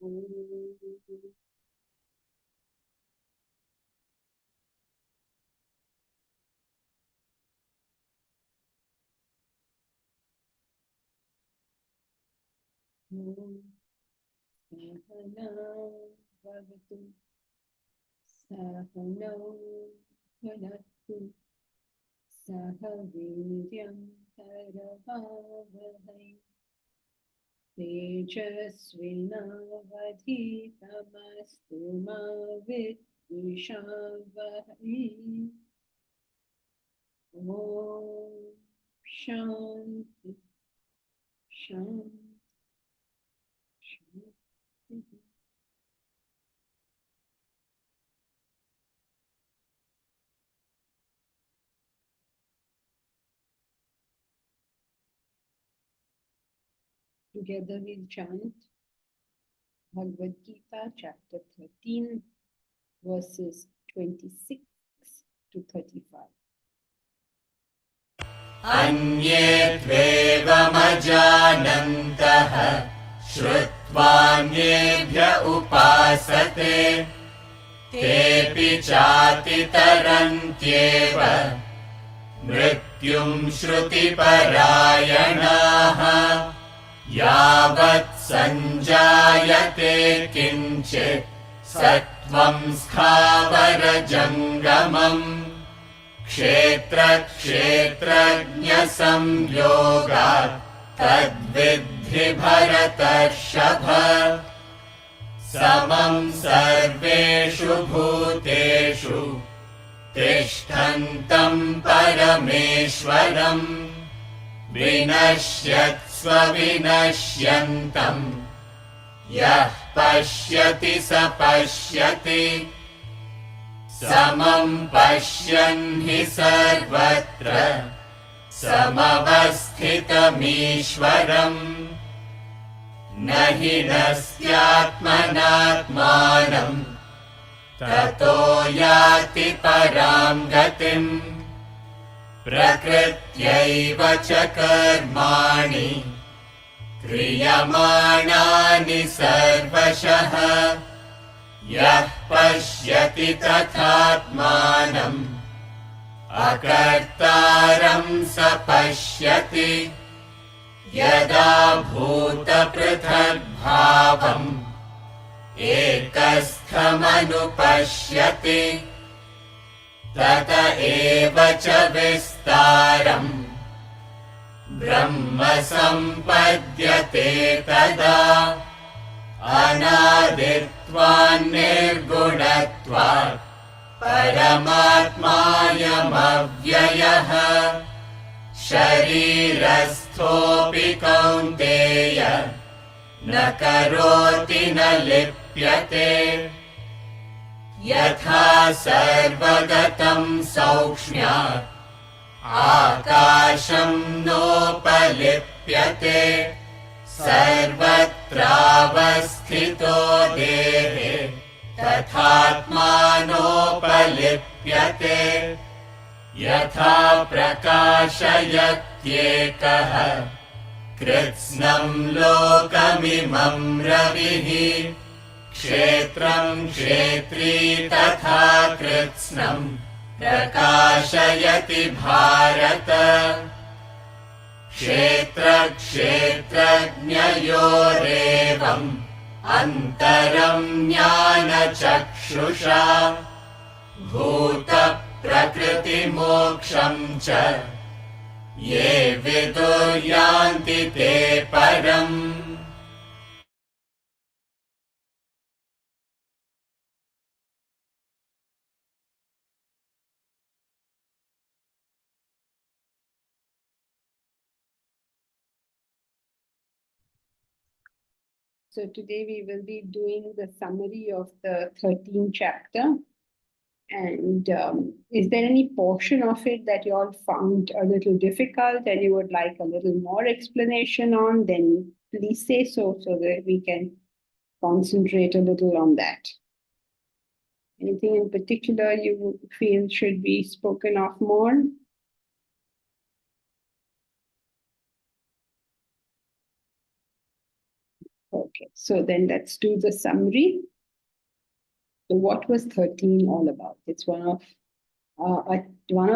Bhavatu Sahanau Bhunaktu Sahaviryam Karavavahai Tejasvinavadhitamastu ma vidvishavahai. Om Shanti Shanti Shanti. Together we'll chant Bhagavad Gita, chapter 13, verses 26 to 35. Anye tvevamajānantah śrutvānyebhya upāsate tepi chāti tarantyeva mrityum shruti parāyanāha yavat sanjāyate kinchit sattvam sthavara jangamam Kshetra kshetrajña samyogat tadvidhi bharatarshava samam sarveshu bhuteshu tishtantam parameshwaram vinashyatsva vinashyantam yah pashyati sa pashyati Samam pashyan hi sarvatra samavasthitamishwaram nahi nastyatmanatmanam tato yati param gatim prakrityaiva cha karmani kriyamanani sarvashaha Yah pashyati tathatmanam akartaram sa pashyati yada bhuta prithak bhavam ekasthamanupashyati tata eva cha vistaram brahma sampadhyate tada Anaditvan nirgunatvat Paramatmayam avyayaha Sharirasthopi kaunteya Nakaroti na lipyate Yatha sarvagatam saukshmyat Akasham nopalipyate Sarvatravasthito dehe tathatmanopalipyate yatha prakashayatyekaha kritsnam lokamimam ravihi kshetram kshetri tatha kritsnam prakashayati bharata Kshetra kshetrajñayorevam antaram jnana chakshusha bhuta prakriti moksham cha ye viduryanti te param So today we will be doing the summary of the 13th chapter. And is there any portion of it that you all found a little difficult and you would like a little more explanation on? Then please say so that we can concentrate a little on that. Anything in particular you feel should be spoken of more? Okay, so then let's do the summary. So what was 13 all about? It's one of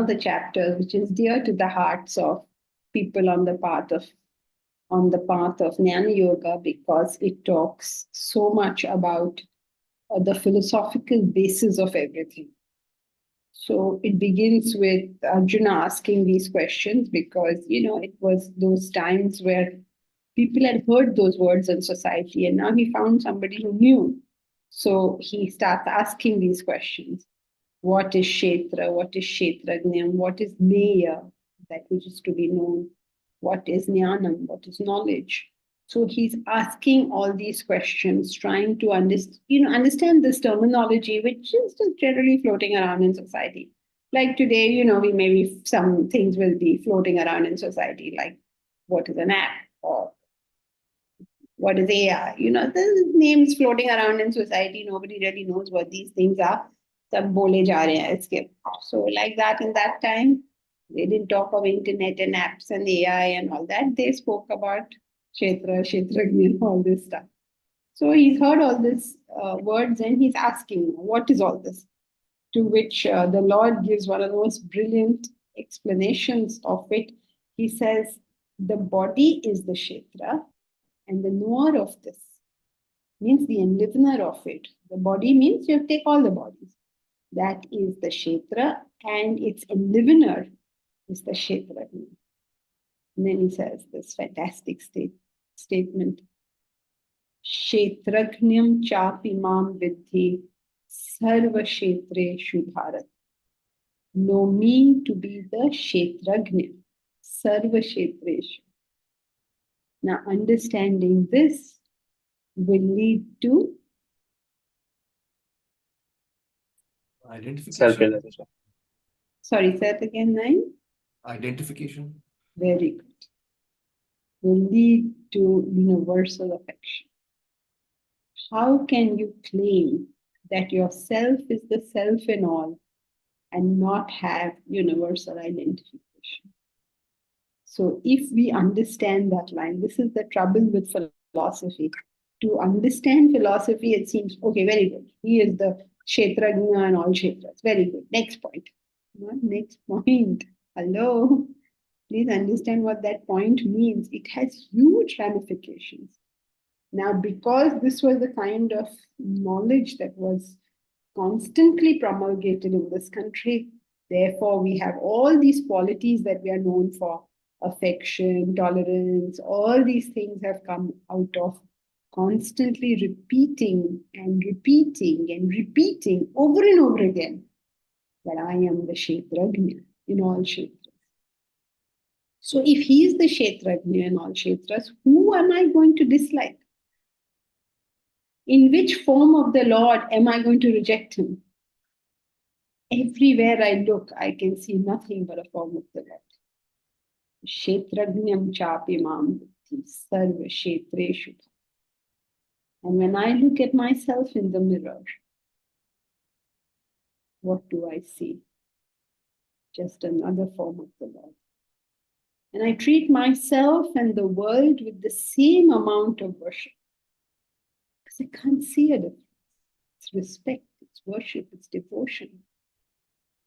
the chapters which is dear to the hearts of people on the path of Jnana Yoga, because it talks so much about the philosophical basis of everything. So it begins with Arjuna asking these questions because, it was those times where people had heard those words in society, and now he found somebody who knew. So he starts asking these questions. What is Kshetra? What is Kshetrajnam? What is Neya, that which is to be known? What is Jnanam? What is knowledge? So he's asking all these questions, trying to understand this terminology, which is just generally floating around in society. Like today, we maybe some things will be floating around in society, like what is an app or what is AI? The names floating around in society, nobody really knows what these things are. Sab bole ja rahe hain iske. So like that in that time, they didn't talk of internet and apps and AI and all that. They spoke about Kshetrajna, all this stuff. So he's heard all these words and he's asking, what is all this? To which the Lord gives one of the most brilliant explanations of it. He says, the body is the Kshetra, and the knower of this means the enlivener of it. The body means you take all the bodies. That is the Kshetra, and its enlivener is the Kshetra. And then he says this fantastic statement. Kshetrajnam chapimam vidhi sarva kshetreshu bharat. Know me to be the Kshetrajna, sarva kshetreshu. Now understanding this will lead to identification. Self-realization. Sorry, say it again, 9. Identification. Very good. Will lead to universal affection. How can you claim that yourself is the self in all and not have universal identification? So if we understand that line, this is the trouble with philosophy. To understand philosophy, it seems, okay, very good. He is the Kshetrajna and all Kshetras. Very good. Next point. Next point. Hello. Please understand what that point means. It has huge ramifications. Now, because this was the kind of knowledge that was constantly promulgated in this country, therefore, we have all these qualities that we are known for: affection, tolerance, all these things have come out of constantly repeating and repeating and repeating over and over again that I am the Kshetrajna in all Kshetras. So if he is the Kshetrajna in all Kshetras, who am I going to dislike? In which form of the Lord am I going to reject him? Everywhere I look, I can see nothing but a form of the Lord. Kshetrajnam chapimam vidhi sarva kshetreshu. And when I look at myself in the mirror, what do I see? Just another form of the Lord. And I treat myself and the world with the same amount of worship. Because I can't see a difference. It's respect, it's worship, it's devotion.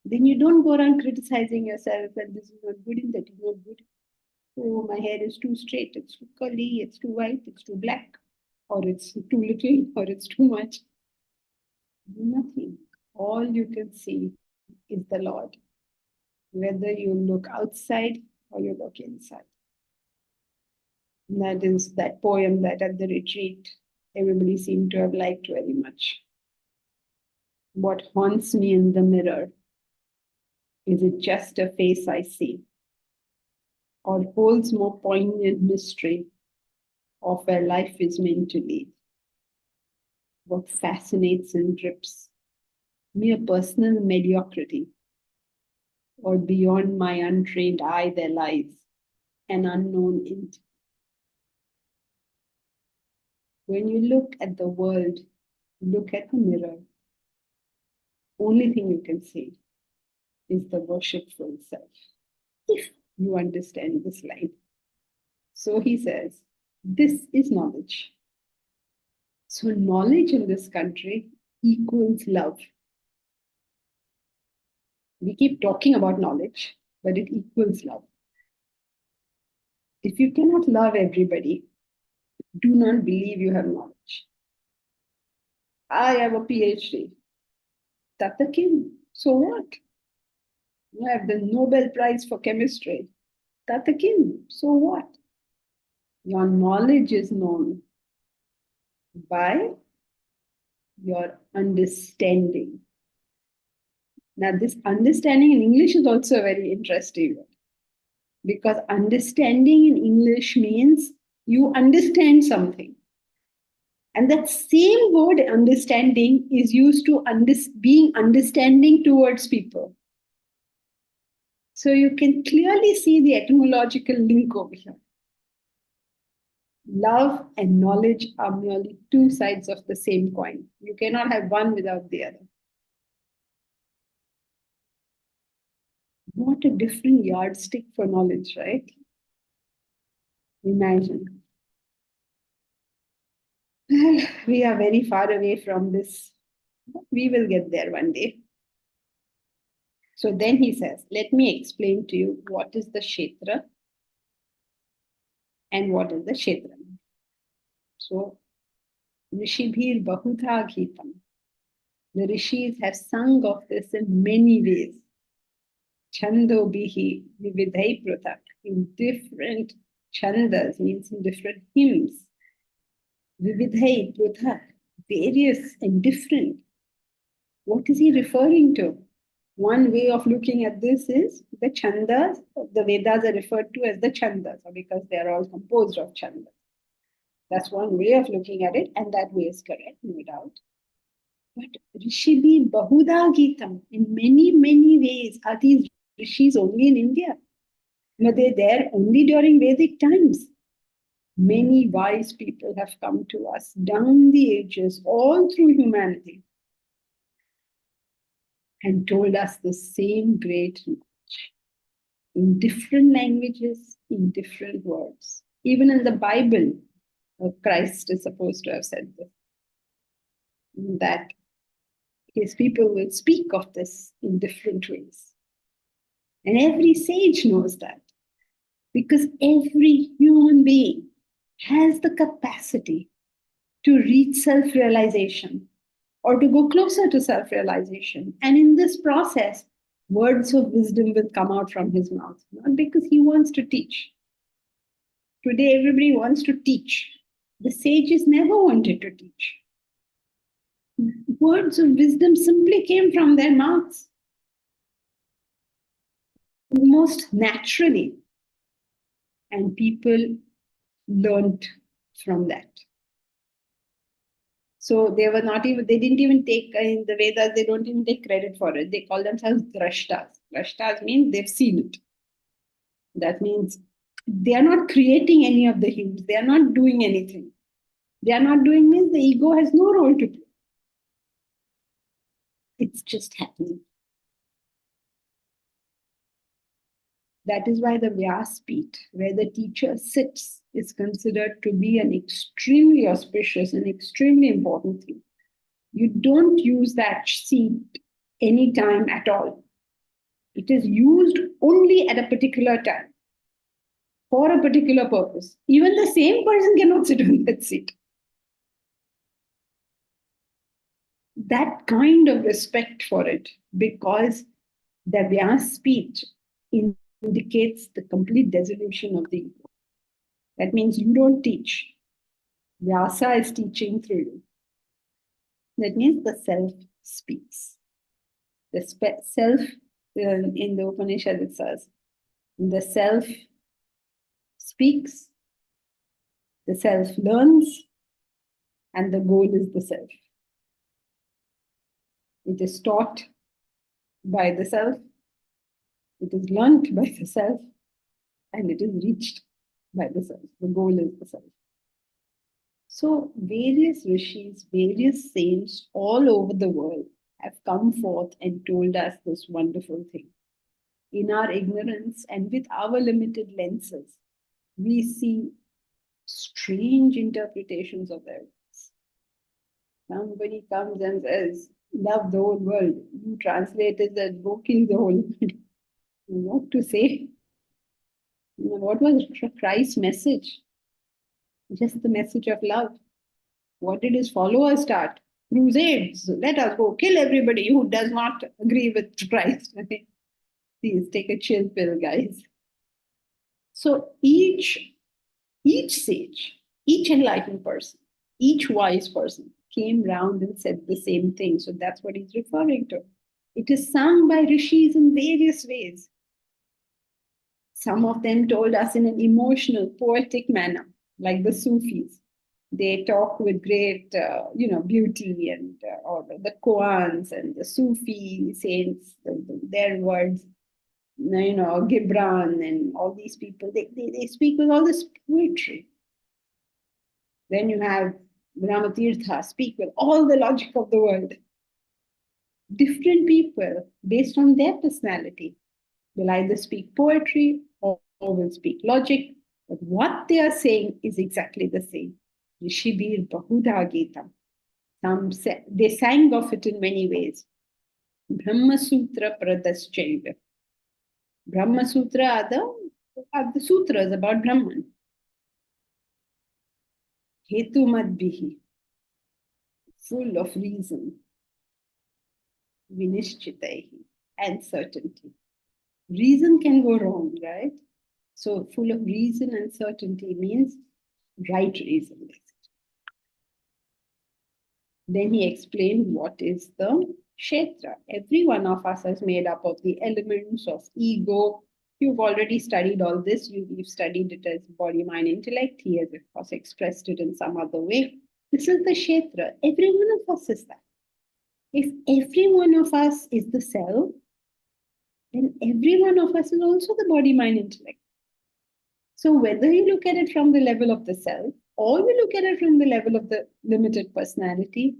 Then you don't go around criticizing yourself that this is not good and that is not good. Oh, my hair is too straight, it's too curly, it's too white, it's too black, or it's too little, or it's too much. Nothing. All you can see is the Lord, whether you look outside or you look inside. And that is that poem that at the retreat everybody seemed to have liked very much. What haunts me in the mirror, is it just a face I see, or holds more poignant mystery of where life is meant to lead? What fascinates and drips, mere personal mediocrity, or beyond my untrained eye there lies an unknown entity? When you look at the world, look at the mirror, only thing you can see is the worshipful self, if you understand this line. So he says, this is knowledge. So knowledge in this country equals love. We keep talking about knowledge, but it equals love. If you cannot love everybody, do not believe you have knowledge. I have a PhD. Tatakim, so what? I have the Nobel Prize for chemistry. Tatakim, so what? Your knowledge is known by your understanding. Now, this understanding in English is also a very interesting word, because understanding in English means you understand something. And that same word understanding is used to being understanding towards people. So you can clearly see the etymological link over here. Love and knowledge are merely two sides of the same coin. You cannot have one without the other. What a different yardstick for knowledge, right? Imagine. Well, we are very far away from this. We will get there one day. So then he says, let me explain to you what is the Kshetra and what is the Kshetram. So, Rishibhir Bahudha Gitam. The rishis have sung of this in many ways. Chando bihi vividhai pratak, in different chandas, means in different hymns. Vividhai pratak, various and different. What is he referring to? One way of looking at this is the chandas. The Vedas are referred to as the chandas because they are all composed of chandas. That's one way of looking at it, and that way is correct, no doubt. But Rishibi Bahuda Gitam, in many, many ways, are these rishis only in India? Were they there only during Vedic times? Many wise people have come to us down the ages, all through humanity, and told us the same great knowledge in different languages, in different words. Even in the Bible, Christ is supposed to have said this, that his people will speak of this in different ways. And every sage knows that, because every human being has the capacity to reach self-realization or to go closer to self-realization. And in this process, words of wisdom will come out from his mouth, not because he wants to teach. Today, everybody wants to teach. The sages never wanted to teach. Words of wisdom simply came from their mouths, most naturally. And people learned from that. So they didn't even take, in the Vedas, they don't even take credit for it. They call themselves drashtas. Drashtas means they've seen it. That means they are not creating any of the hymns. They are not doing anything. They are not doing means the ego has no role to play. It's just happening. That is why the Vyaspeeth, where the teacher sits, is considered to be an extremely auspicious and extremely important thing. You don't use that seat anytime at all. It is used only at a particular time for a particular purpose. Even the same person cannot sit on that seat. That kind of respect for it, because the Vyaspeeth indicates the complete dissolution of the ego. That means you don't teach. Vyasa is teaching through you. That means the self speaks. The self, in the Upanishad it says, the self speaks, the self learns, and the goal is the self. It is taught by the self, it is learnt by the self, and it is reached by the self. The goal is the self. So various rishis, various saints all over the world have come forth and told us this wonderful thing. In our ignorance and with our limited lenses, we see strange interpretations of their words. Somebody comes and says, love the whole world. You translated that book in the whole world. What to say? What was Christ's message? Just the message of love. What did his followers start? Crusades. Let us go kill everybody who does not agree with Christ. Please take a chill pill, guys. So each sage, each enlightened person, each wise person came round and said the same thing. So that's what he's referring to. It is sung by rishis in various ways. Some of them told us in an emotional, poetic manner, like the Sufis. They talk with great, beauty, and or the koans and the Sufi saints, their words, Gibran and all these people, they speak with all this poetry. Then you have Brahmatirtha speak with all the logic of the world. Different people, based on their personality, will either speak poetry or will speak logic, but what they are saying is exactly the same. Rishibir Bahuda Gita. They sang of it in many ways. Brahma Sutra Pradaschaiva. Brahma Sutra are the sutras about Brahman. Hetu Madbihi, full of reason. Vinishchitaihi, and certainty. Reason can go wrong, right? So full of reason and certainty means right reason. Then he explained what is the Kshetra. Every one of us is made up of the elements of ego. You've already studied all this. You've studied it as body, mind, intellect. He has, of course, expressed it in some other way. This is the Kshetra. Every one of us is that. If every one of us is the self, then every one of us is also the body, mind, intellect. So whether you look at it from the level of the self or you look at it from the level of the limited personality,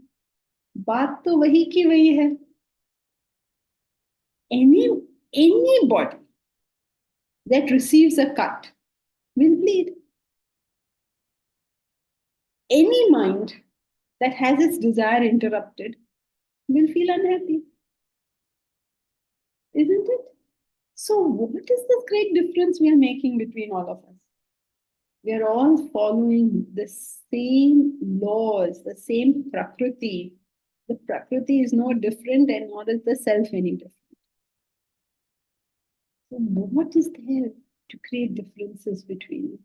baat to wahi ki wahi hai. Anybody that receives a cut will bleed. Any mind that has its desire interrupted will feel unhappy. Isn't it? So what is this great difference we are making between all of us? We are all following the same laws, the same prakriti. The prakriti is no different and nor is the self any different. So what is there to create differences between us?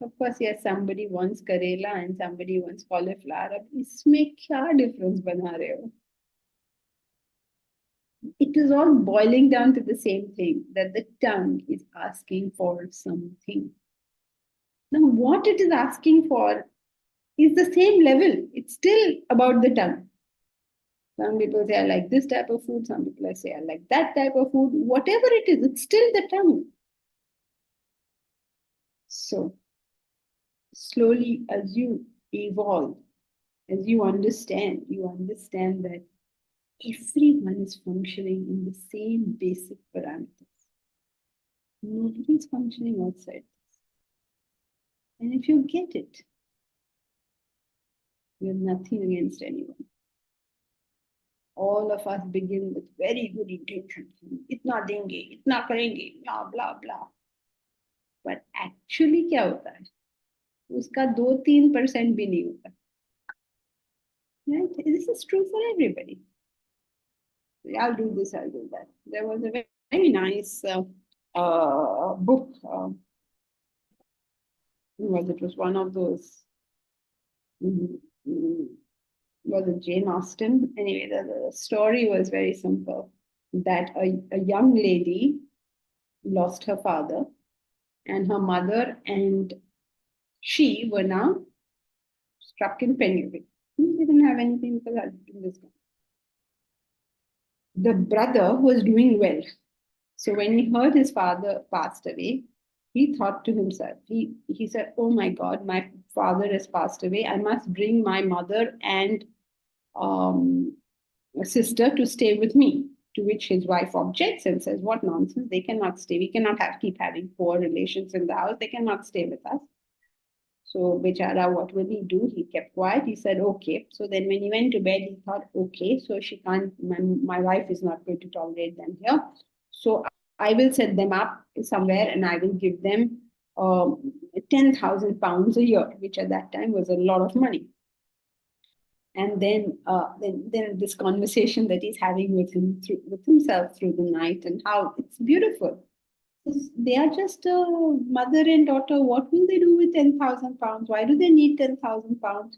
Of course, yes, somebody wants Karela and somebody wants cauliflower. अब इसमें क्या difference बना रहे हो? It is all boiling down to the same thing, that the tongue is asking for something. Now, what it is asking for is the same level. It's still about the tongue. Some people say, I like this type of food. Some people say, I like that type of food. Whatever it is, it's still the tongue. So, slowly, as you evolve, as you understand that everyone is functioning in the same basic parameters. Nobody is functioning outside this. And if you get it, you have nothing against anyone. All of us begin with very good intentions. Itna denge, itna karenge, blah, blah, blah. But actually क्या होता है? उसका 2-3% भी नहीं होता. Right? This is true for everybody. I'll do this, I'll do that. There was a very nice book. It was one of those. Was it Jane Austen? Anyway, the story was very simple. That a young lady lost her father, and her mother and she were now struck in penury. They didn't have anything because husband was gone. The brother was doing well. So when he heard his father passed away, he thought to himself, he said, oh my God, my father has passed away. I must bring my mother and sister to stay with me. To which his wife objects and says, what nonsense, they cannot stay. We cannot keep having poor relations in the house. They cannot stay with us. So, Bichara, what will he do? He kept quiet. He said, okay. So then when he went to bed, he thought, okay, so she can't, my wife is not going to tolerate them here. So I will set them up somewhere and I will give them 10,000 pounds a year, which at that time was a lot of money. And then this conversation that he's having with himself through the night, and how it's beautiful. They are just a mother and daughter. What will they do with 10,000 pounds? Why do they need 10,000 pounds?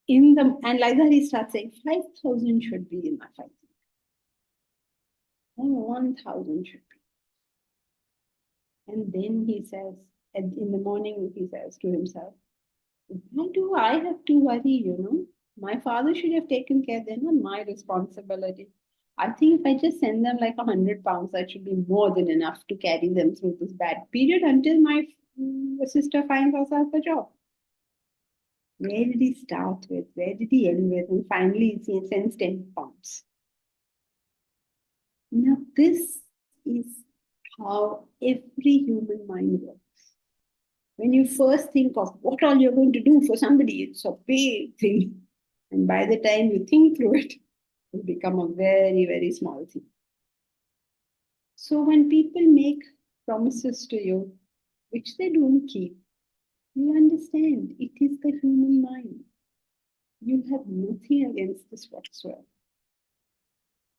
And like that, he starts saying 5,000 should be enough. I think. And 1,000 should be. And then he says, in the morning, he says to himself, why do I have to worry? My father should have taken care. They're not my responsibility. I think if I just send them like 100 pounds, that should be more than enough to carry them through this bad period until my sister finds herself a job. Where did he start with? Where did he end with? And finally, he sends 10 pounds. Now, this is how every human mind works. When you first think of what all you're going to do for somebody, it's a big thing. And by the time you think through it, will become a very, very small thing. So when people make promises to you, which they don't keep, you understand it is the human mind. You have nothing against this whatsoever.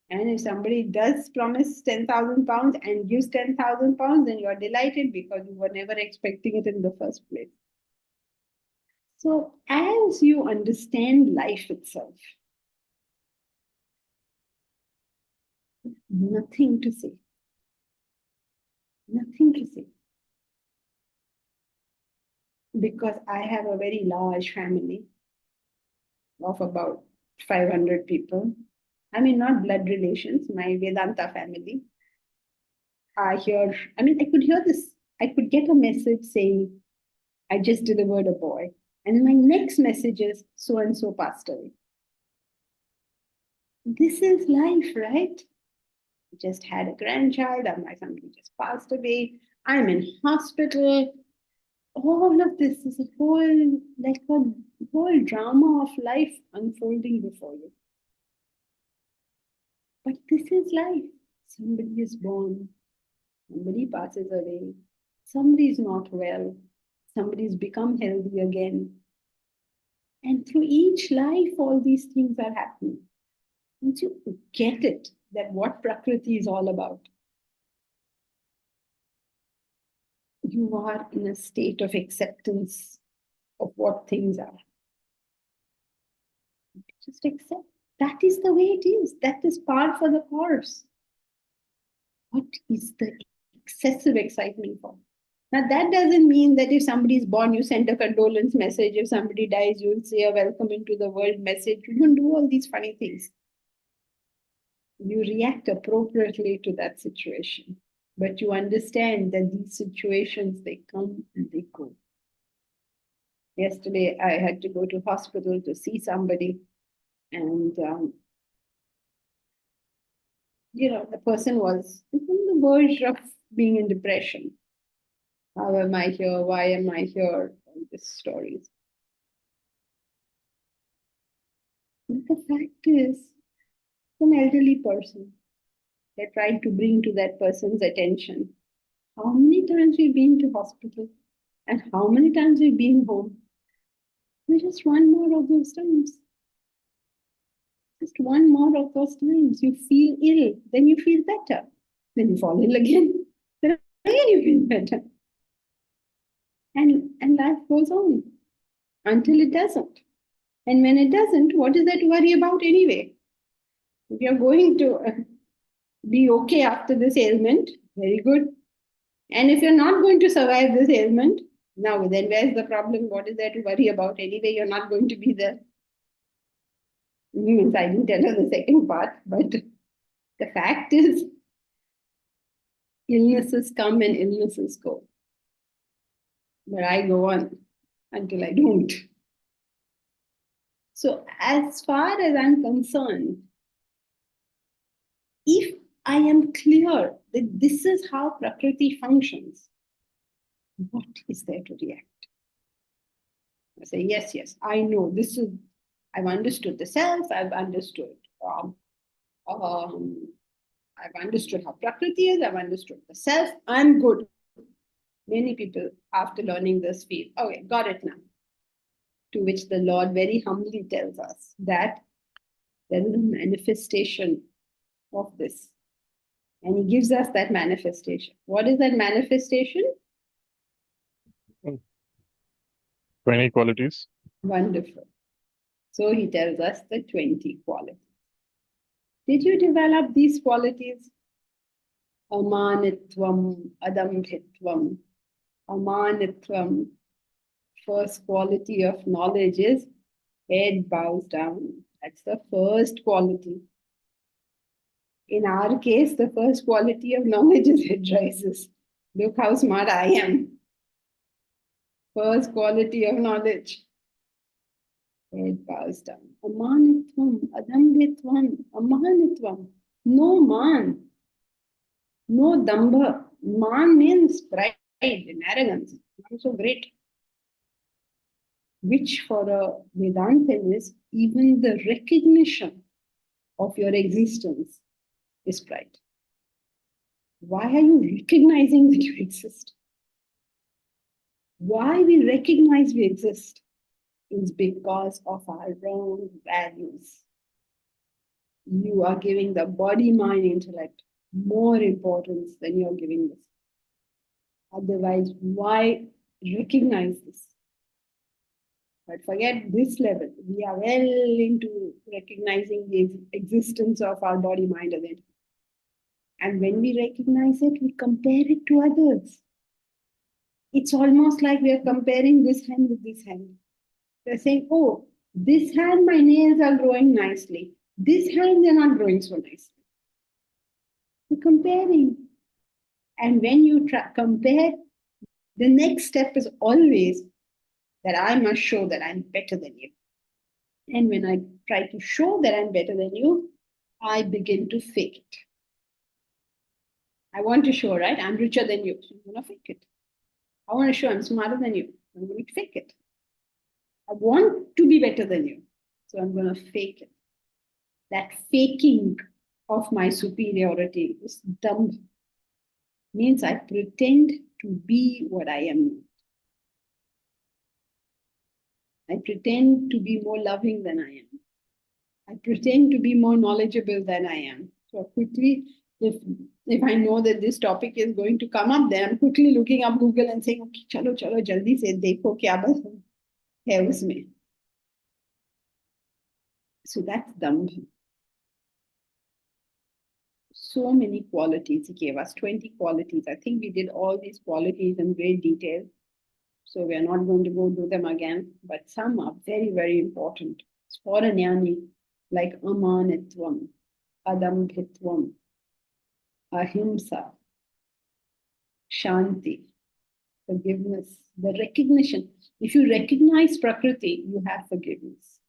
And if somebody does promise 10,000 pounds and gives 10,000 pounds, then you're delighted because you were never expecting it in the first place. So as you understand life itself, nothing to say. Nothing to say. Because I have a very large family of about 500 people. I mean, not blood relations, my Vedanta family. I could hear this. I could get a message saying, I just delivered a boy. And my next message is, so and so passed away. This is life, right? Just had a grandchild, or my somebody just passed away. I'm in hospital. All of this is a whole drama of life unfolding before you. But this is life. Somebody is born, somebody passes away, somebody is not well, somebody's become healthy again. And through each life, all these things are happening. Once you get it, that what Prakriti is all about, you are in a state of acceptance of what things are. Just accept. That is the way it is. That is par for the course. What is the excessive excitement for? Now, that doesn't mean that if somebody is born, you send a condolence message. If somebody dies, you'll say a welcome into the world message. You don't do all these funny things. You react appropriately to that situation. But you understand that these situations, they come and they go. Yesterday, I had to go to hospital to see somebody. And, the person was on the verge of being in depression. How am I here? Why am I here? All these stories. But the fact is, an elderly person, they tried to bring to that person's attention how many times we've been to hospital and how many times we've been home. And just one more of those times. Just one more of those times. You feel ill, then you feel better. Then you fall ill again. Then again you feel better. And life goes on until it doesn't. And when it doesn't, what is there to worry about anyway? If you're going to be okay after this ailment, very good. And if you're not going to survive this ailment, now then where's the problem? What is there to worry about? Anyway, you're not going to be there. Means I didn't tell her the second part, but the fact is, illnesses come and illnesses go. But I go on until I don't. So as far as I'm concerned, if I am clear that this is how Prakriti functions, What is there to react? I say, yes, I know this is, I've understood the self, I've understood um, I've understood how Prakriti is, I've understood the self, I'm good. Many people, after learning this, feel, okay, got it now. To which the Lord very humbly tells us that there is a manifestation of this. And He gives us that manifestation. What is that manifestation? 20 qualities. Wonderful. So He tells us the 20 qualities. Did you develop these qualities? Amanitvam, adambhitvam. Amanitvam, first quality of knowledge is head bows down. That's the first quality. In our case, the first quality of knowledge is head rises. Look how smart I am. First quality of knowledge. Head bows down. Amanitvam, adambhitvam, amanitvam. No man. No dambha. Man means pride and arrogance. I'm so great. Which for a Vedantin is even the recognition of your existence is pride. Why are you recognizing that you exist? Why we recognize we exist is because of our wrong values. You are giving the body, mind, intellect more importance than you're giving this. Otherwise, why recognize this? But forget this level. We are well into recognizing the existence of our body, mind, and intellect. And when we recognize it, we compare it to others. It's almost like we are comparing this hand with this hand. They're saying, oh, this hand, my nails are growing nicely. This hand, they're not growing so nicely. You're comparing. And when you compare, the next step is always that I must show that I'm better than you. And when I try to show that I'm better than you, I begin to fake it. I want to show, right? I'm richer than you, so I'm going to fake it. I want to show I'm smarter than you. I'm going to fake it. I want to be better than you, so I'm going to fake it. That faking of my superiority is dumb. Means I pretend to be what I am. I pretend to be more loving than I am. I pretend to be more knowledgeable than I am. So quickly, if I know that this topic is going to come up, then I'm quickly looking up Google and saying, okay, chalo, jaldi se dekho kya hai usme. So that's dumb. So many qualities he gave us, 20 qualities. I think we did all these qualities in great detail. So we are not going to go do them again, but some are very, very important. For a jnani, like amanitvam, adambhitvam, ahimsa, shanti, forgiveness, the recognition. If you recognize Prakriti, you have forgiveness.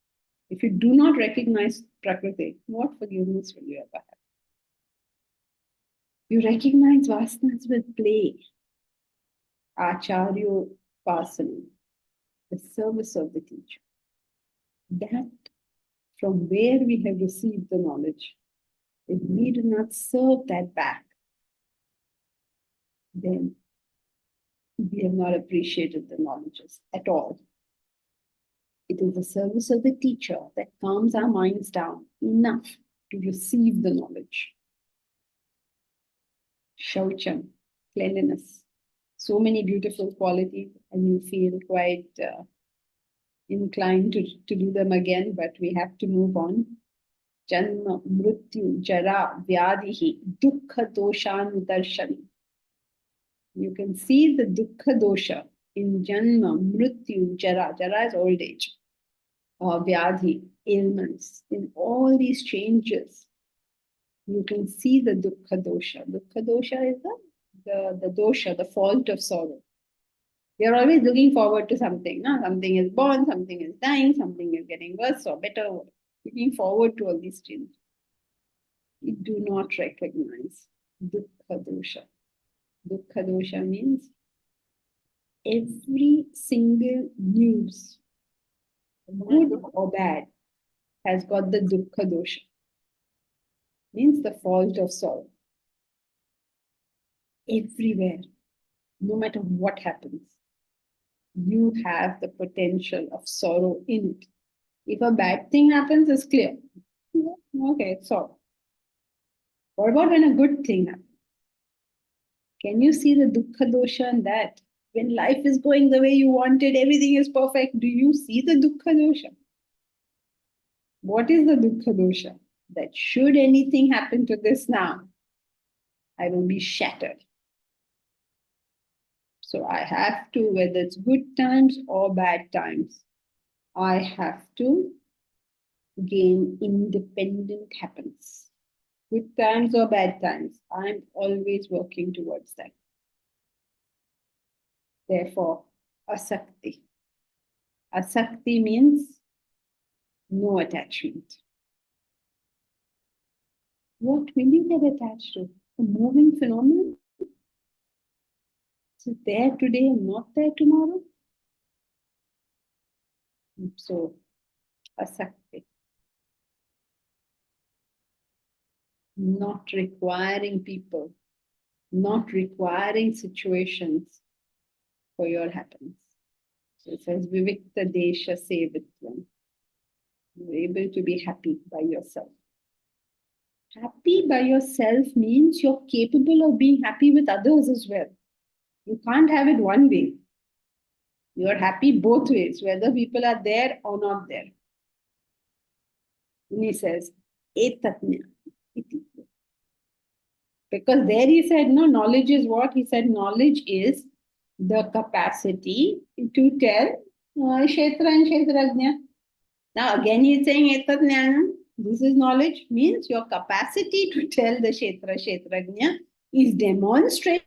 If you do not recognize Prakriti, what forgiveness will you ever have? You recognize vasanas with play. Acharyo Pasana, the service of the teacher. That from where we have received the knowledge, if we do not serve that back, then we have not appreciated the knowledges at all. It is the service of the teacher that calms our minds down enough to receive the knowledge. Shaucham, cleanliness. So many beautiful qualities, and you feel quite inclined to do them again, but we have to move on. Janma, Mrityu, Jara, Vyadihi, Dukkha Doshan Darshani. You can see the Dukkha Dosha in Janma, Mrityu, Jara. Jara is old age. Vyadhi, ailments. In all these changes, you can see the Dukkha Dosha. Dukkha Dosha is the dosha, the fault of sorrow. We are always looking forward to something. No? Something is born, something is dying, something is getting worse or better. Looking forward to all these changes. We do not recognize Dukkha Dosha. Dukkha Dosha means every single news, good or bad, has got the dukkha dosha, means the fault of sorrow. Everywhere, no matter what happens, you have the potential of sorrow in it. If a bad thing happens, it's clear. Okay, it's sorrow. What about when a good thing happens? Can you see the dukkha dosha in that? When life is going the way you wanted, everything is perfect, do you see the dukkha dosha? What is the dukkha dosha? That should anything happen to this now, I will be shattered. So I have to, whether it's good times or bad times, I have to gain independent happiness. Good times or bad times, I'm always working towards that. Therefore, asakti. Asakti means no attachment. What will you get attached to? A moving phenomenon? Is it there today and not there tomorrow? So, asakti. Not requiring people, not requiring situations for your happiness. So it says, Vivikta Desha Sevitvam. You're able to be happy by yourself. Happy by yourself means you're capable of being happy with others as well. You can't have it one way. You're happy both ways, whether people are there or not there. And he says, Etatnya. Because there he said, no, knowledge is what? He said, knowledge is the capacity to tell Kshetra and Kshetrajna. Now again he's saying Etatnyanam. This is knowledge, means your capacity to tell the Kshetra, Kshetrajna is demonstrated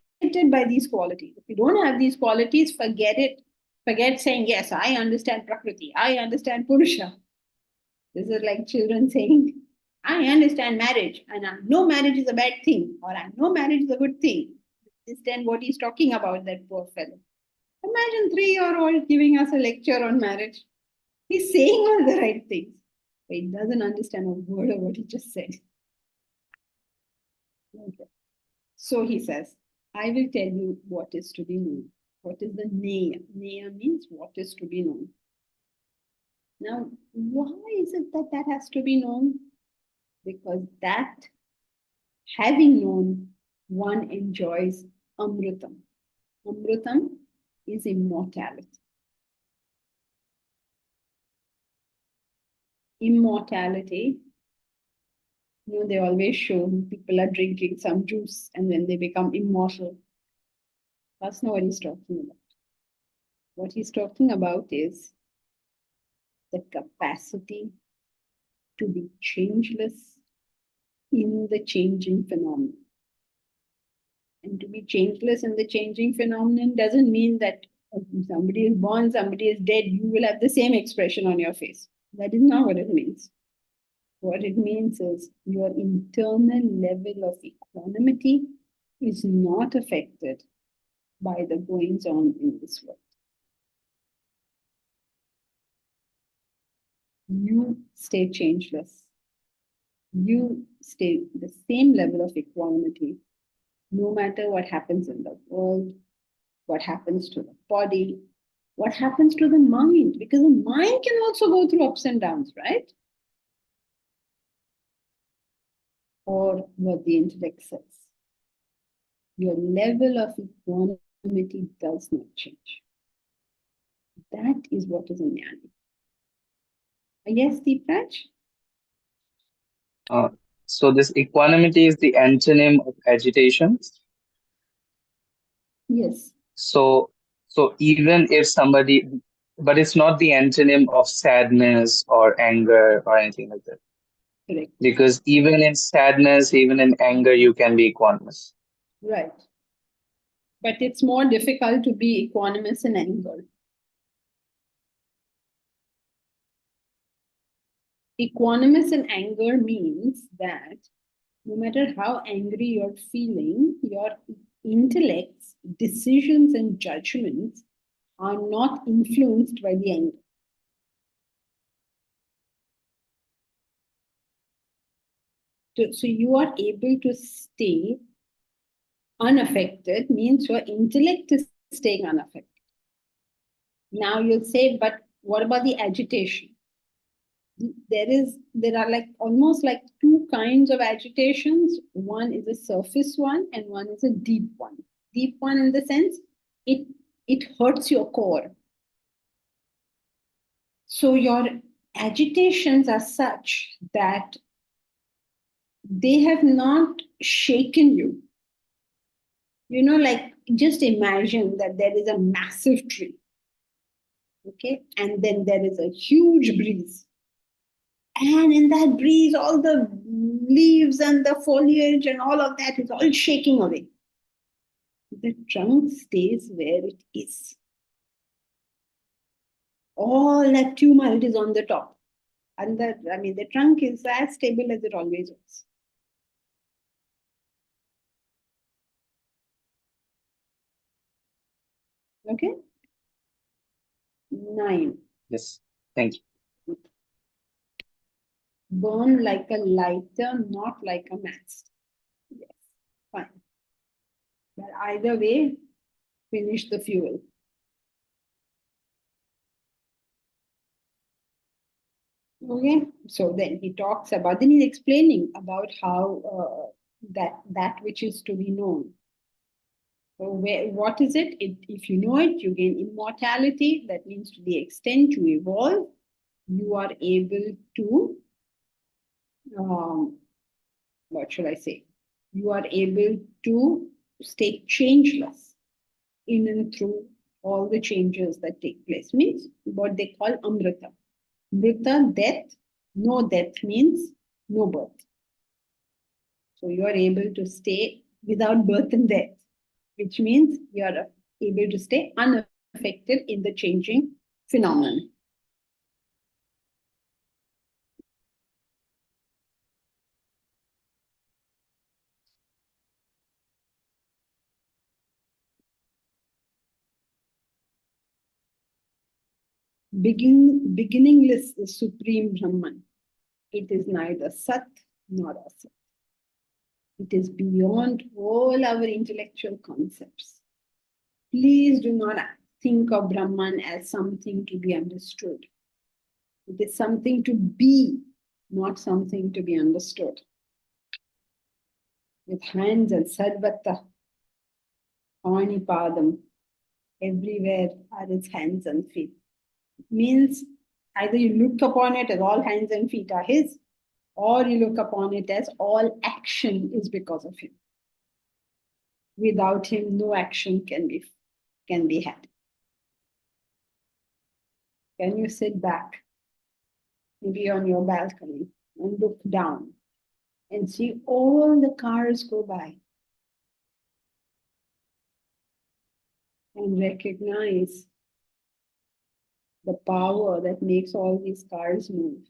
by these qualities. If you don't have these qualities, forget it. Forget saying, yes, I understand Prakriti, I understand Purusha. This is like children saying, I understand marriage, and I know marriage is a bad thing, or I know marriage is a good thing. Understand what he's talking about, that poor fellow. Imagine 3-year-old giving us a lecture on marriage. He's saying all the right things, but he doesn't understand a word of what he just said. Okay. So he says, I will tell you what is to be known. What is the Neya? Neya means what is to be known. Now, why is it that that has to be known? Because that, having known, one enjoys Amritam. Amritam is immortality. Immortality, you know, they always show people are drinking some juice and then they become immortal. That's not what he's talking about. What he's talking about is the capacity to be changeless in the changing phenomenon. And to be changeless in the changing phenomenon doesn't mean that somebody is born, somebody is dead, you will have the same expression on your face. That is not what it means. What it means is your internal level of equanimity is not affected by the goings on in this world. You stay changeless. You stay the same level of equanimity no matter what happens in the world, what happens to the body, what happens to the mind, because the mind can also go through ups and downs, right? Or what the intellect says. Your level of equanimity does not change. That is what is a jnani. Yes, Deepraj? So this equanimity is the antonym of agitation. Yes. So even if somebody, but it's not the antonym of sadness or anger or anything like that. Correct. Because even in sadness, even in anger, you can be equanimous. Right. But it's more difficult to be equanimous in anger. Equanimous in anger means that no matter how angry you're feeling, your intellects, decisions, and judgments are not influenced by the anger. So you are able to stay unaffected, means your intellect is staying unaffected. Now you'll say, but what about the agitation? There are like almost like two kinds of agitations. One is a surface one and one is a deep one. Deep one in the sense it hurts your core. So your agitations are such that they have not shaken you. You know, like just imagine that there is a massive tree. Okay, and then there is a huge breeze. And in that breeze, all the leaves and the foliage and all of that is all shaking away. The trunk stays where it is. All that tumult is on the top. And the trunk is as stable as it always was. Okay? 9. Yes. Thank you. Burn like a lighter, not like a matchstick. Yes, fine. But either way, finish the fuel. Okay, so then he's explaining about how that which is to be known. So what is it? If you know it, you gain immortality. That means to the extent you evolve, you are able to, what should I say? You are able to stay changeless in and through all the changes that take place. Means what they call amrita. Amrita, death. No death means no birth. So you are able to stay without birth and death, which means you are able to stay unaffected in the changing phenomenon. Beginningless is Supreme Brahman. It is neither Sat nor Asat. It is beyond all our intellectual concepts. Please do not think of Brahman as something to be understood. It is something to be, not something to be understood. With hands and sarvata, Padam, everywhere are its hands and feet. It means either you look upon it as all hands and feet are his, or you look upon it as all action is because of him. Without him, no action can be had. Can you sit back, maybe on your balcony, and look down and see all the cars go by and recognize the power that makes all these cars move?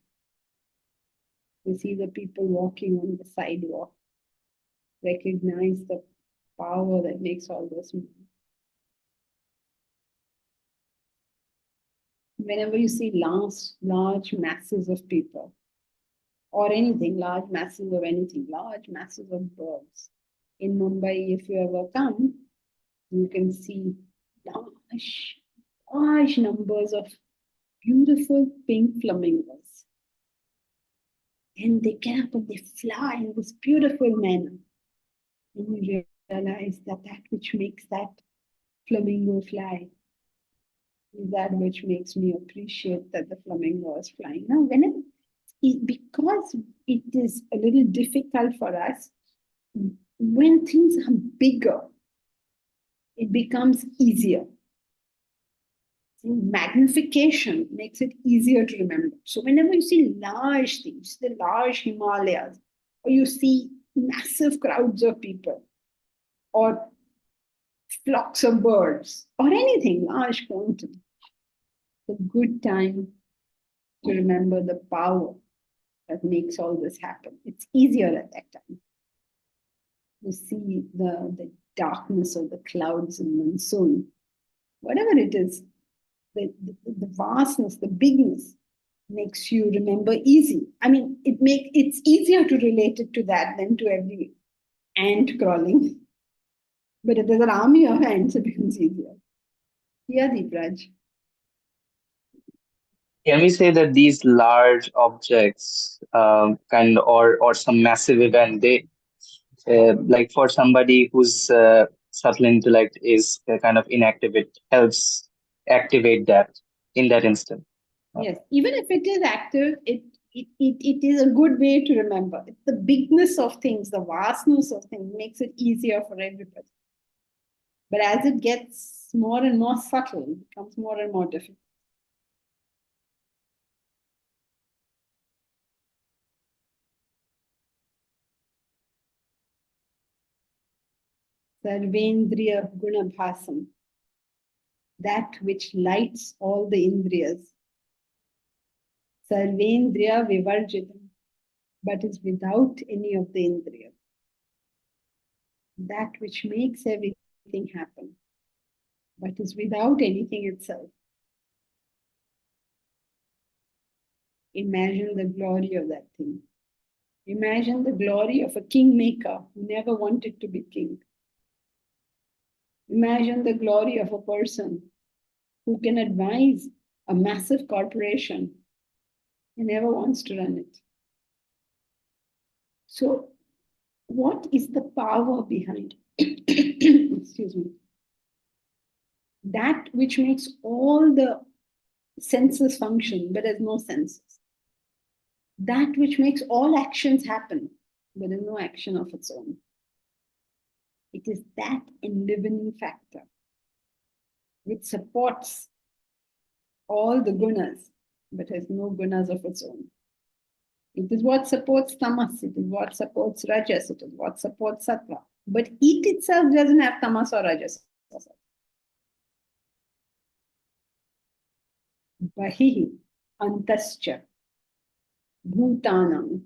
You see the people walking on the sidewalk. Recognize the power that makes all this move. Whenever you see large masses of people, or anything, large masses of anything, large masses of birds. In Mumbai, if you ever come, you can see large numbers of beautiful pink flamingos. And they get up and they fly in this beautiful manner. And you realize that which makes that flamingo fly is that which makes me appreciate that the flamingo is flying. Now, because it is a little difficult for us, when things are bigger, it becomes easier. Magnification makes it easier to remember. So whenever you see large things, the large Himalayas, or you see massive crowds of people, or flocks of birds, or anything large quantum, it's a good time to remember the power that makes all this happen. It's easier at that time. You see the darkness of the clouds in monsoon, whatever it is, the vastness, the bigness makes you remember easy. I mean, it's easier to relate it to that than to every ant crawling. But if there's an army of ants, it becomes easier. Yeah, Deepraj. Can we say that these large objects, or some massive event, they like for somebody whose subtle intellect is kind of inactive, it helps activate that in that instant. Yes, even if it is active, it is a good way to remember. It's the bigness of things, the vastness of things makes it easier for everybody. But as it gets more and more subtle, it becomes more and more difficult. Sarvendriya Gunabhasam, that which lights all the indriyas. Sarvendriya Vivarjitam, but is without any of the indriyas. That which makes everything happen, but is without anything itself. Imagine the glory of that thing. Imagine the glory of a kingmaker who never wanted to be king. Imagine the glory of a person who can advise a massive corporation and never wants to run it. So, what is the power behind excuse me, that which makes all the senses function but has no senses? That which makes all actions happen but has no action of its own. It is that enlivening factor which supports all the gunas but has no gunas of its own. It is what supports tamas, it is what supports rajas, it is what supports sattva. But it itself doesn't have tamas or rajas. Bahihi antascha bhutanam.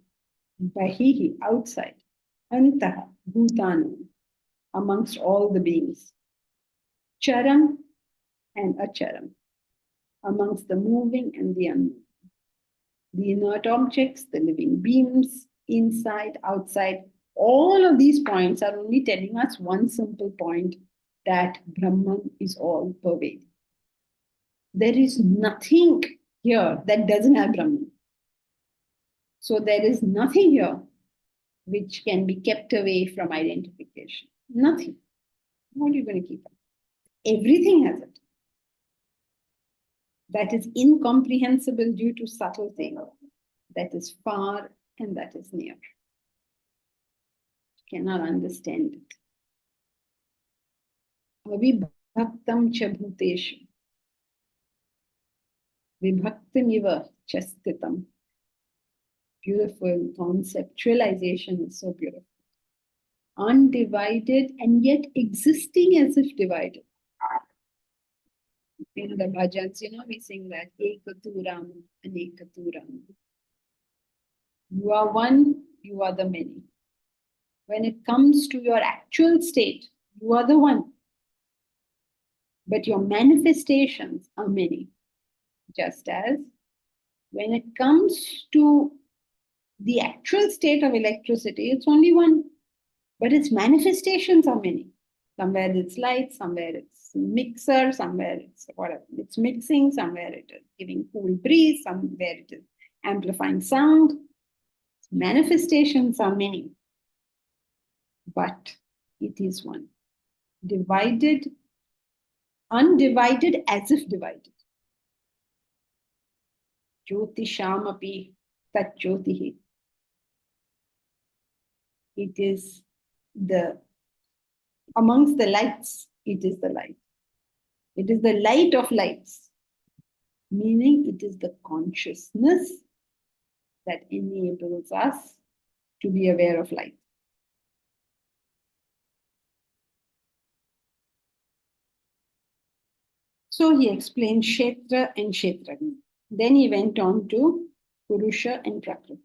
Bahihi, outside. Antaha bhutanam, amongst all the beings. Charam and acharam, amongst the moving and the unmoving. The inert objects, the living beings, inside, outside, all of these points are only telling us one simple point, that Brahman is all pervading. There is nothing here that doesn't have Brahman. So there is nothing here which can be kept away from identification. Nothing. What are you going to keep up? Everything has it. That is incomprehensible due to subtle things. That is far and that is near. Cannot understand it. Avibhaktam cha bhuteshu. Vibhaktamiva chastitam. Beautiful conceptualization is so beautiful. Undivided and yet existing as if divided. In the bhajans, we sing that Ekaturam and Ekaturam. You are one, you are the many. When it comes to your actual state, you are the one. But your manifestations are many. Just as when it comes to the actual state of electricity, it's only one. But its manifestations are many. Somewhere it's light, somewhere it's mixer, somewhere it's whatever. It's mixing, somewhere it is giving cool breeze, somewhere it is amplifying sound. Manifestations are many. But it is one. Divided, undivided as if divided. Jyotishamapi tat jyotihi. It is amongst the lights, it is the light. It is the light of lights, meaning it is the consciousness that enables us to be aware of light. So he explained Kshetra and Kshetragni. Then he went on to Purusha and Prakriti.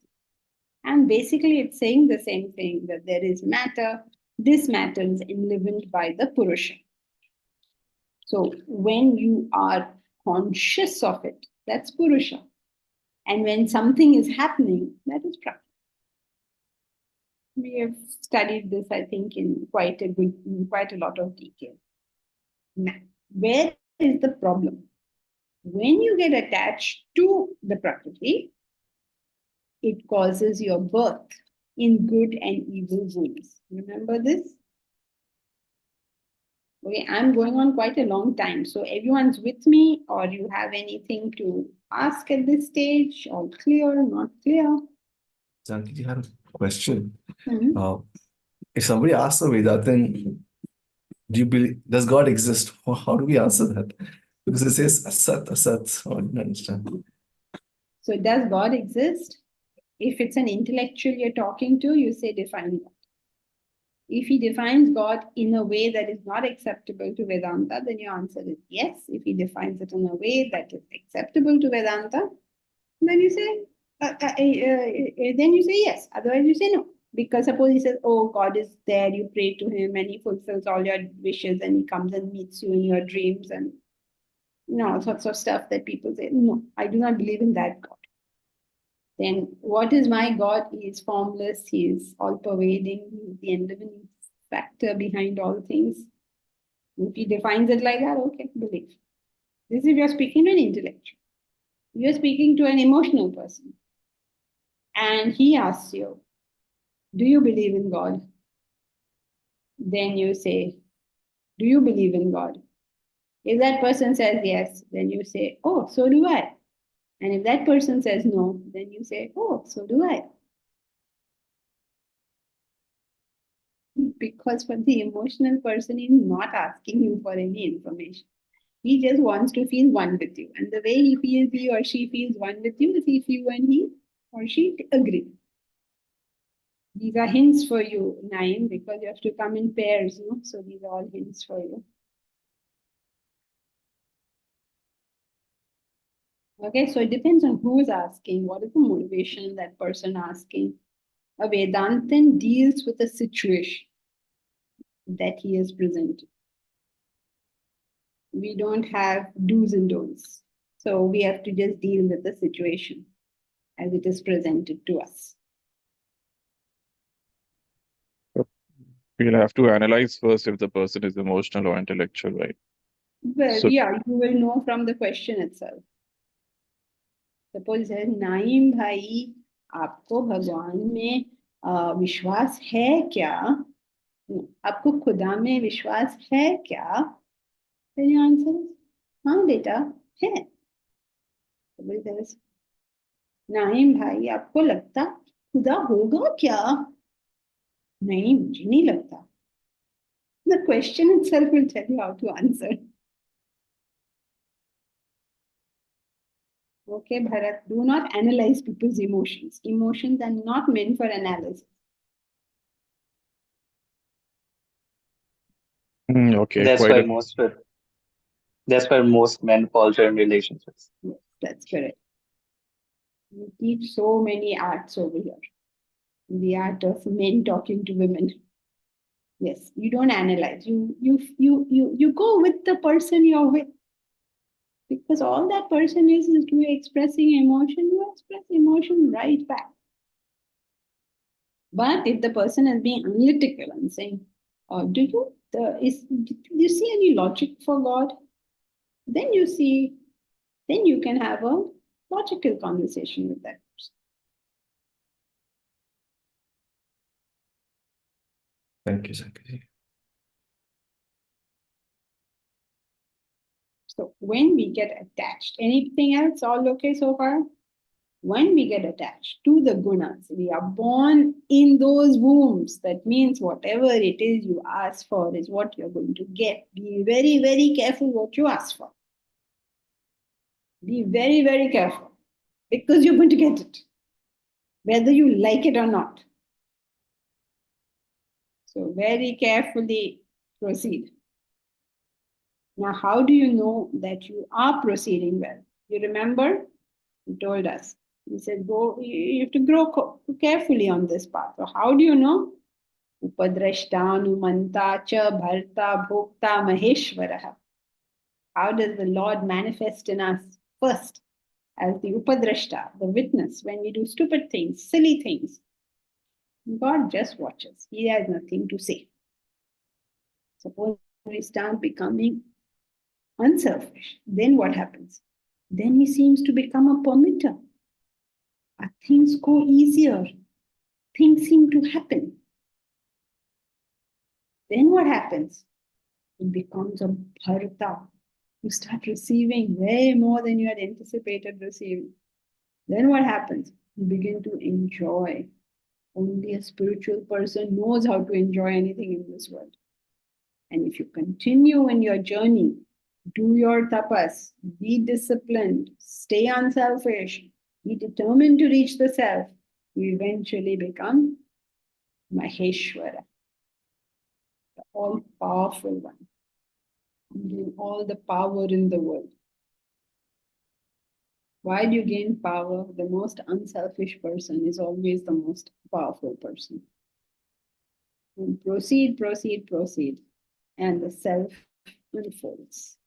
And basically it's saying the same thing, that there is matter. This matter is enlivened by the Purusha. So when you are conscious of it, that's Purusha. And when something is happening, that is Prakriti. We have studied this, I think, in quite a lot of detail. Now, where is the problem? When you get attached to the Prakriti, it causes your birth in good and evil wombs. Remember this? Okay, I'm going on quite a long time. So everyone's with me, or you have anything to ask at this stage? All clear, not clear? Sankit, you had a question. Mhm. If somebody asks a Vedantin, do you believe, does God exist? How do we answer that? Because it says asat, asat. I didn't understand. So does God exist? If it's an intellectual you're talking to, you say define God. If he defines God in a way that is not acceptable to Vedanta, then your answer is yes. If he defines it in a way that is acceptable to Vedanta, then you say then you say yes. Otherwise, you say no. Because suppose he says, "Oh, God is there. You pray to him, and he fulfills all your wishes, and he comes and meets you in your dreams, and all sorts of stuff that people say." No, I do not believe in that God. Then what is my God? He is formless, he is all-pervading, he is the enlivening factor behind all things. If he defines it like that, okay, believe. This is if you're speaking to an intellectual. You're speaking to an emotional person. And he asks you, do you believe in God? Then you say, do you believe in God? If that person says yes, then you say, oh, so do I. And if that person says no, then you say, oh, so do I. Because for the emotional person, he's not asking you for any information. He just wants to feel one with you. And the way he or she feels one with you is if you and he or she agree. These are hints for you, Naim, because you have to come in pairs, no? So these are all hints for you. Okay, so it depends on who's asking, what is the motivation that person asking. A Vedantin deals with a situation that he is presented. We don't have do's and don'ts. So we have to just deal with the situation as it is presented to us. We'll have to analyze first if the person is emotional or intellectual, right? Well, So- yeah, you will know from the question itself. Suppose it says, नाइम भाई आपको भगवान में विश्वास है क्या? आपको खुदा में विश्वास है क्या? Then your answer is, हाँ बेटा है. Suppose it says, नाइम भाई आपको लगता खुदा होगा क्या? नहीं, मुझे नहीं लगता. The question itself will tell you how to answer. Okay, Bharat, do not analyze people's emotions. Emotions are not meant for analysis. Okay, That's quite why a most men falter in relationships. Yes, that's correct. We teach so many arts over here. The art of men talking to women. Yes, you don't analyze. You go with the person you're with. Because all that person is to expressing emotion, you express emotion right back. But if the person is being analytical and saying, do you see any logic for God? Then you can have a logical conversation with that person. Thank you, Sankit. So when we get attached, anything else all okay so far? When we get attached to the gunas, we are born in those wombs. That means whatever it is you ask for is what you're going to get. Be very, very careful what you ask for. Be very, very careful because you're going to get it, whether you like it or not. So very carefully proceed. Now, how do you know that you are proceeding well? You remember? He told us. He said, you have to grow carefully on this path. So how do you know? Upadrashta, Numanta, Cha, Bharta, Bhokta, Maheshwaraha. How does the Lord manifest in us? First, as the Upadrashta, the witness, when we do stupid things, silly things. God just watches. He has nothing to say. Suppose we start becoming unselfish, then what happens? Then he seems to become a permitter. Things go easier. Things seem to happen. Then what happens? It becomes a bharata. You start receiving way more than you had anticipated receiving. Then what happens? You begin to enjoy. Only a spiritual person knows how to enjoy anything in this world. And if you continue in your journey, do your tapas, be disciplined, stay unselfish, be determined to reach the self, you eventually become Maheshwara, the all-powerful one, giving all the power in the world. Why do you gain power? The most unselfish person is always the most powerful person. And proceed, proceed, proceed, and the self unfolds.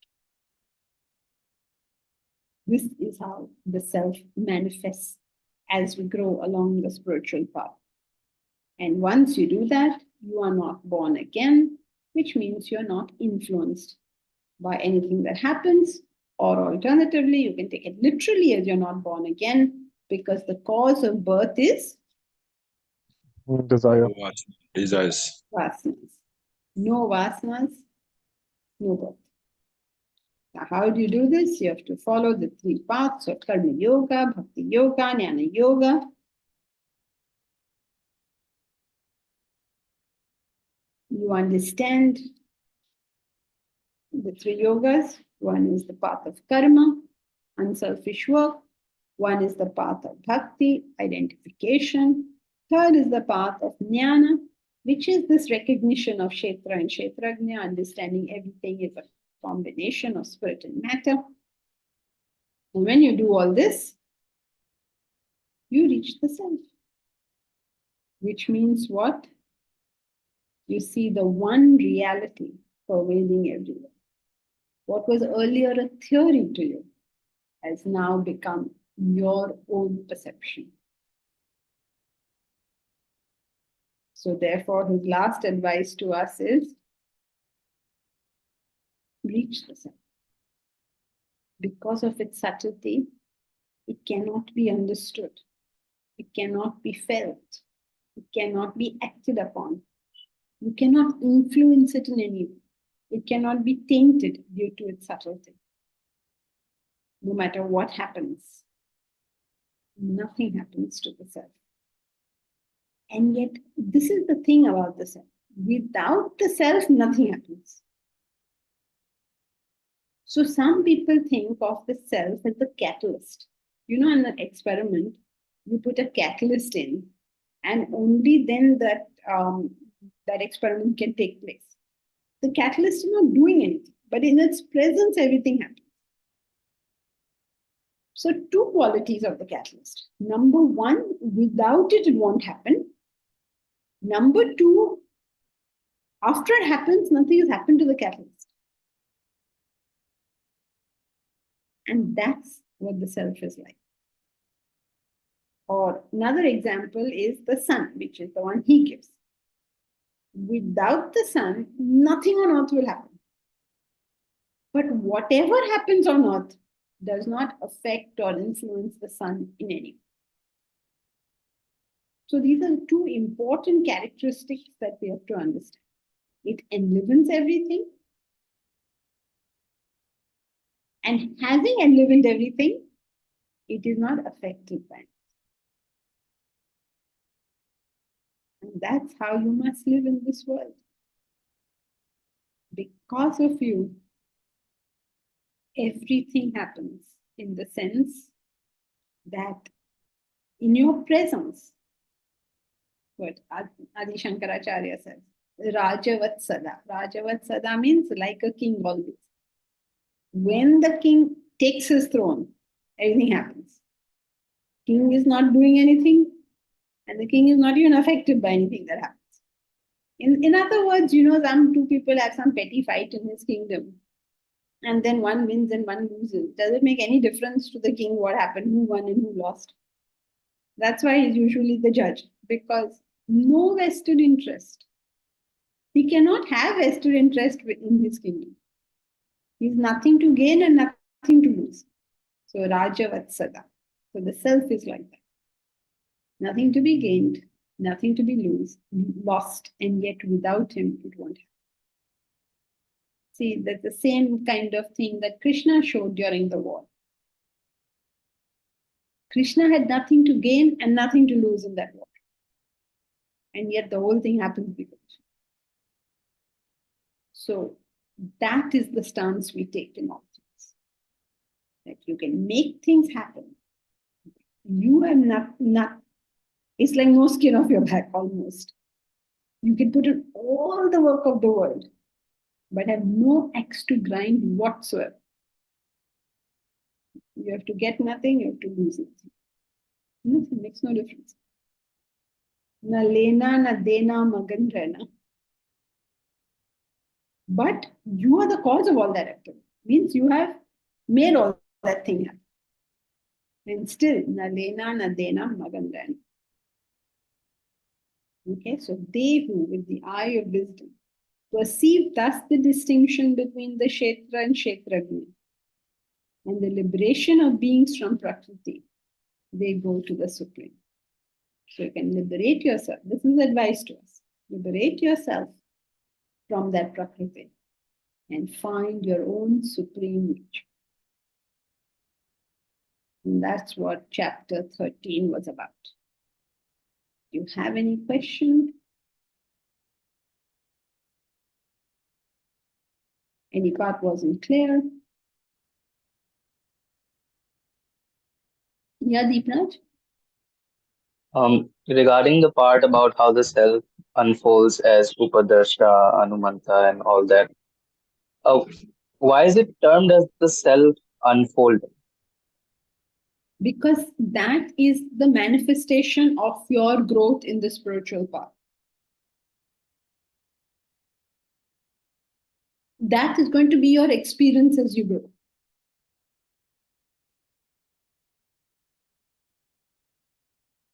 This is how the self manifests as we grow along the spiritual path. And once you do that, you are not born again, which means you're not influenced by anything that happens. Or alternatively, you can take it literally as you're not born again, because the cause of birth is Desire. Desires. vasanas. No vasanas, no birth. Now, how do you do this? You have to follow the three paths of Karma Yoga, Bhakti Yoga, Jnana Yoga. You understand the three yogas. One is the path of karma, unselfish work. One is the path of bhakti, identification. Third is the path of jnana, which is this recognition of kshetra and kshetrajna, understanding everything is a combination of spirit and matter. And when you do all this, you reach the self. Which means what? You see the one reality pervading everywhere. What was earlier a theory to you has now become your own perception. So therefore, his last advice to us is reach the self. Because of its subtlety, it cannot be understood. It cannot be felt. It cannot be acted upon. You cannot influence it in any way. It cannot be tainted due to its subtlety. No matter what happens, nothing happens to the self. And yet, this is the thing about the self. Without the self, nothing happens. So some people think of the self as the catalyst. You know, in the experiment, you put a catalyst in, and only then that experiment can take place. The catalyst is not doing anything, but in its presence, everything happens. So two qualities of the catalyst. Number one, without it, it won't happen. Number two, after it happens, nothing has happened to the catalyst. And that's what the self is like. Or another example is the sun, which is the one he gives. Without the sun, nothing on earth will happen. But whatever happens on earth does not affect or influence the sun in any way. So these are two important characteristics that we have to understand. It enlivens everything. And having enlivened everything, it is not affected by it. And that's how you must live in this world. Because of you, everything happens in the sense that in your presence, what Adi Shankaracharya says, Rajavat Sada. Rajavat Sada means like a king always. When the king takes his throne, everything happens. King is not doing anything, and the king is not even affected by anything that happens. In other words, you know, some two people have some petty fight in his kingdom. and then one wins and one loses. Does it make any difference to the king what happened, who won and who lost? That's why he's usually the judge, because no vested interest. He cannot have vested interest in his kingdom. He's nothing to gain and nothing to lose. So Raja Vatsada. So the self is like that. Nothing to be gained, nothing to be lost, and yet without him it won't happen. See, that's the same kind of thing that Krishna showed during the war. Krishna had nothing to gain and nothing to lose in that war. And yet the whole thing happens because. So that is the stance we take in all things. That you can make things happen. You have not, it's like no skin off your back almost. You can put in all the work of the world, but have no axe to grind whatsoever. You have to get nothing, you have to lose nothing. Nothing makes no difference. Na lena, na dena, magan rehna. But you are the cause of all that activity. Means you have made all that thing happen. And still, na lena, na dena, magan rehna. Okay, so they who, with the eye of wisdom, perceive thus the distinction between the Kshetra and Kshetragni and the liberation of beings from Prakriti, they go to the Supreme. So you can liberate yourself. This is advice to us. Liberate yourself from that Prakriti and find your own supreme nature. And that's what chapter 13 was about. Do you have any question? Any part wasn't clear? Yeah, Deepraj? Regarding the part about how the self unfolds as Upadrashta, Anumanta, and all that, why is it termed as the self unfolding? Because that is the manifestation of your growth in the spiritual path. That is going to be your experience as you grow.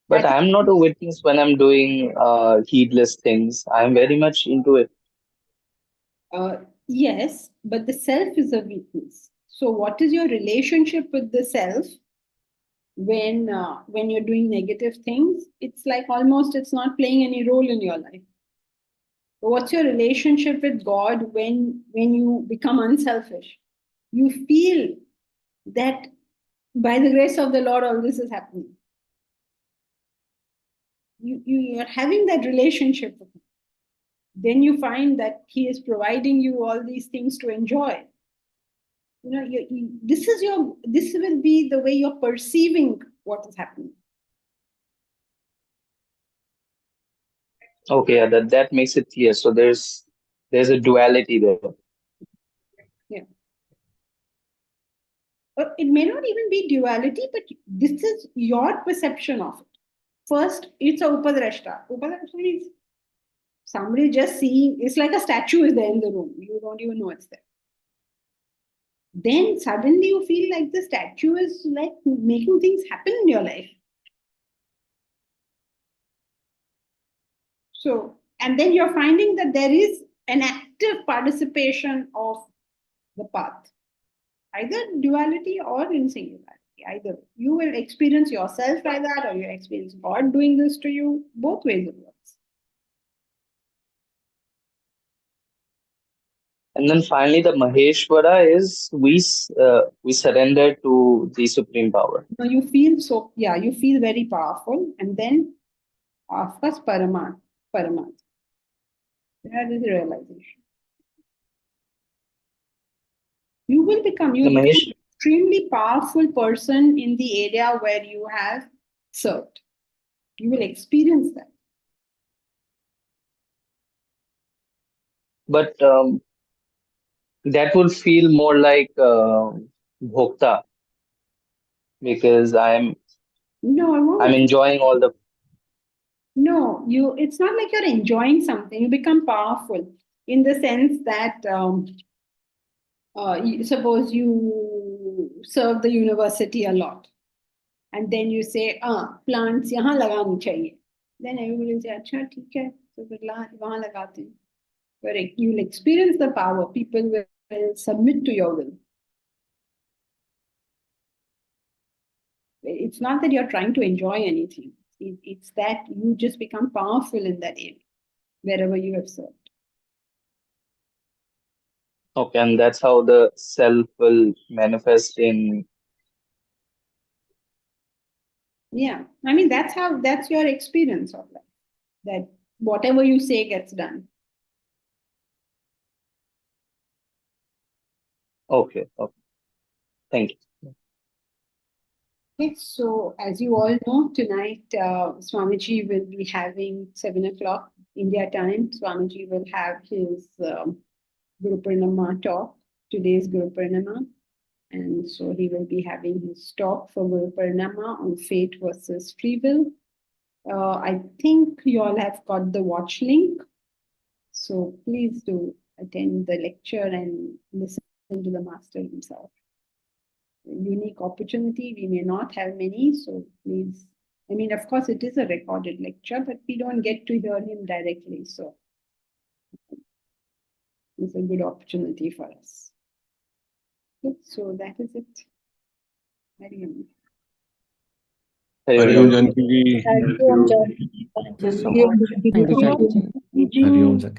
But I'm not a witness when I'm doing heedless things. I'm very much into it. Yes, but the self is a weakness. So what is your relationship with the self when you're doing negative things? It's like almost it's not playing any role in your life. So what's your relationship with God when you become unselfish? You feel that by the grace of the Lord all this is happening. You are having that relationship with him. Then you find that he is providing you all these things to enjoy. You know, this will be the way you're perceiving what is happening. Okay, yeah, that makes it clear. So there's a duality there. Yeah. Or it may not even be duality, but this is your perception of it. First, it's a upadrashta. Upadrashta means somebody just seeing, it's like a statue is there in the room. You don't even know it's there. Then suddenly you feel like the statue is like making things happen in your life. So, and then you're finding that there is an active participation of the path, either duality or in singularity. Either you will experience yourself like that, or you experience God doing this to you. Both ways it works. And then finally, the Maheshwara is we surrender to the supreme power. So you feel so, yeah, you feel very powerful, and then of course, Paramat. That is realization. You will become an extremely powerful person in the area where you have served. You will experience that. But that would feel more like bhokta, because I'm enjoying all the. No, it's not like you're enjoying something. You become powerful in the sense that suppose you serve the university a lot, and then you say, plants यहाँ लगानी चाहिए. Then everybody will say, अच्छा ठीक है, तो फिर वहाँ लगाते हैं. Correct. You'll experience the power. People will submit to your will. It's not that you're trying to enjoy anything. It's that you just become powerful in that area, wherever you have served. Okay, and that's how the self will manifest in. Yeah. I mean, that's your experience of life. That whatever you say gets done. Okay, okay. Thank you. Okay, so as you all know, tonight Swamiji will be having 7 o'clock India time. Swamiji will have his Guru Purnima talk. Today's Guru Purnima. And so he will be having his talk for Guru Purnima on fate versus free will. I think you all have got the watch link. So please do attend the lecture and listen to the master himself. Unique opportunity. We may not have many, so please. I mean, of course, it is a recorded lecture, but we don't get to hear him directly. So it's a good opportunity for us. Good, so that is it. Hari Om. Hari Hari Om. Om Janki ji. Thank you, Janki. Thank you so Hari Om, much. Janki. Hari Om Janki.